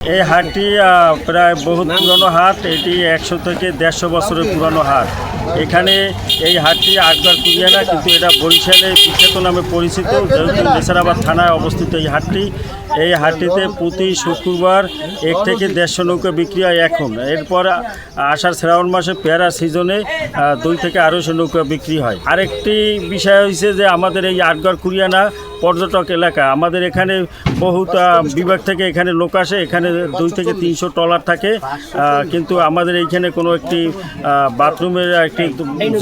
এই হাটটি প্রায় বহুত পুরনো হাট। এটি 100 থেকে 150 বছরের পুরনো হাট। এখানে এই হাটটি আটবার কুরিয়ানা, কিন্তু এটা বরিশালে বিখ্যাত নামে পরিচিত, যেহেতু নেসারাবাদ থানায় অবস্থিত এই হাটটি। এই হাটটিতে প্রতি শুক্রবার 1 থেকে 150 নৌকা বিক্রি হয় এখন। এরপর আষাঢ় শ্রাবণ মাসে পেয়ারা সিজনে 2 থেকে 250 নৌকা বিক্রি হয়। আরেকটি বিষয় হয়েছে যে আমাদের এই আটগড় কুরিয়ানা পর্যটক এলাকা। আমাদের এখানে বহুত বিভাগ থেকে এখানে লোক আসে। এখানে 2 থেকে 300 ট্রলার থাকে, কিন্তু আমাদের এইখানে কোনো একটি বাথরুমের একটি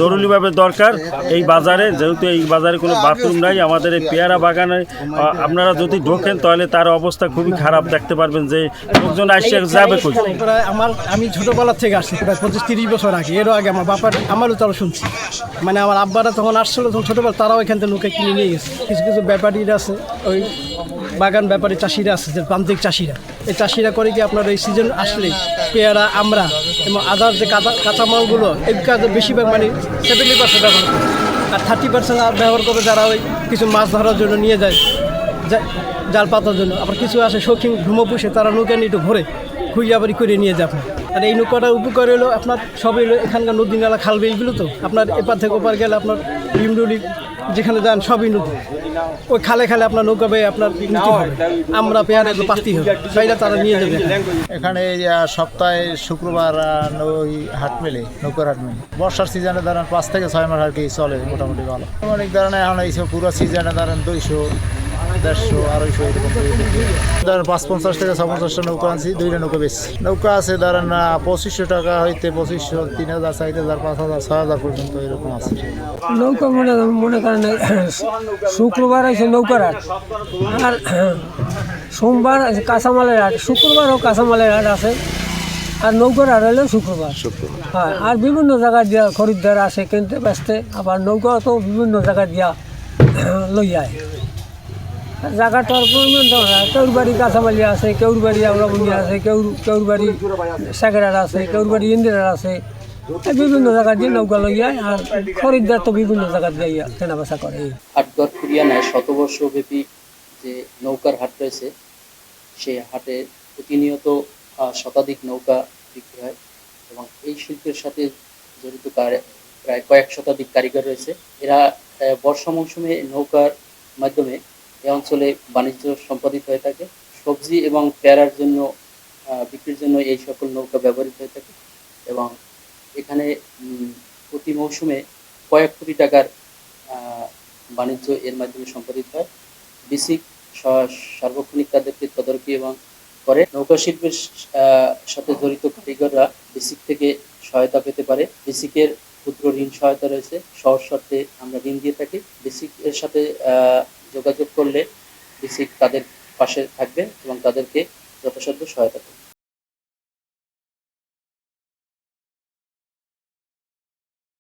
জরুরিভাবে দরকার এই বাজারে। যেহেতু এই বাজারে কোনো বাথরুম নাই, আমাদের এই পেয়ারা বাগানে আপনারা যদি ঢোকেন তাহলে তার অবস্থা খুবই খারাপ। দেখতে পারবেন যে লোকজন আসছে যাবে কই। আমি ছোটোবেলার থেকে আসছি, প্রায় 25-30 বছর আগে। এরও আগে আমার বাপার আমারও তারা শুনছি, মানে আমার আব্বারা তখন আসছিল, তখন ছোটোবেলা তারাও এখান থেকে নৌকা কিনে নিয়ে গেছে। কিছু কিছু ব্যাপারীরা আছে, ওই বাগান ব্যাপারী চাষিরা আছে, যে প্রান্তিক চাষিরা, এই চাষিরা করে কি আপনার এই সিজন আসলে পেয়ারা, আমরা এবং আদার যে কাঁচামালগুলো, এই কাজে বেশিরভাগ মানে 70% ব্যবহার করে, আর 30% ব্যবহার করে যারা ওই কিছু মাছ ধরার জন্য নিয়ে যায়, জাল পাতার জন্য। আবার কিছু আসে শৌখিন ঘুমোপুষে, তারা নৌকা নিয়ে একটু ভরে খুঁড়িয়াবাড়ি করে নিয়ে যায় আপনার। আর এই নৌকাটার উপকার হলো আপনার সবই এখানকার নদী নালা খাল বিলগুলো, তো আপনার এপার থেকে ওপার গেলে আপনার ডিমডুলি যেখানে যান সবই নদী। ওই খালে খালে আপনার নৌকা বেয়ে আপনার নিতে হবে, আমরা পেয়ারা পাতি হবে, সেইটা তারা নিয়ে যাবে। এখানে সপ্তাহে শুক্রবার ওই হাট মেলে, নৌকার হাট মেলে। বর্ষার সিজনে ধরেন 5 থেকে 6 মাস আর কি চলে মোটামুটি ভালো। অনেক ধরনের এখন এই পুরো সিজনে ধরেন 200, 150, 250 এরকম ধরেন 550 থেকে 650 নৌকা আনছি, 2টা নৌকা বেশি। নৌকা আছে ধরেন 2500 টাকা হইতে 2500, 3000, 4000, 5000, 6000 পর্যন্ত এরকম আছে। নৌকা মনে করেন শুক্রবার আছে নৌকার হাট, আর সোমবার আছে কাঁচামালের হাট, শুক্রবারও কাঁচামালের হাট আছে, আর নৌকার হাট হলে শুক্রবার। হ্যাঁ, আর বিভিন্ন জায়গায় দিয়া খরিদ্দার আসে কিনতে ব্যস্তে, আবার নৌকা তো বিভিন্ন জায়গায় দিয়া লই যায়। জায়গাটা কেউর বাড়ি কাঁচামালি আছে, কেউর বাড়ি আওড়াবন্দি আছে, কেউর বাড়ি সাগেরার আছে, কেউর বাড়ি ইন্দিরার আছে। বিভিন্ন জায়গা দিয়ে নৌকা লই যায়, আর খরিদ্দার তো বিভিন্ন জায়গা দিয়ে কেনা বেচা করে। আটগড় কুরিয়ানায় শতবর্ষব্যাপী যে নৌকার হাট রয়েছে, সেই হাটে প্রতিনিয়ত শতাধিক নৌকা বিক্রি হয়, এবং এই শিল্পের সাথে জড়িত প্রায় কয়েক শতাধিক কারিগর রয়েছে। এরা বর্ষা মৌসুমে নৌকার মাধ্যমে এই অঞ্চলে বাণিজ্য সম্পাদিত হয়ে থাকে। সবজি এবং পেয়ারার জন্য বিক্রির জন্য এই সকল নৌকা ব্যবহৃত হয়ে থাকে, এবং এখানে প্রতি মৌসুমে কয়েক কোটি টাকার বাণিজ্য এর মাধ্যমে সম্পাদিত হয়। বিসিক সার্বক্ষণিক তাদেরকে তদারকি এবং করে। নৌকা শিল্পের সাথে জড়িত কারিগররা বিসিক থেকে সহায়তা পেতে পারে। বিসিকের ক্ষুদ্র ঋণ সহায়তা রয়েছে, সহজ শর্তে আমরা ঋণ দিয়ে থাকি। বিসিক এর সাথে যোগাযোগ করলে বিসিক তাদের পাশে থাকবে এবং তাদেরকে যথাসাধ্য সহায়তা করবে।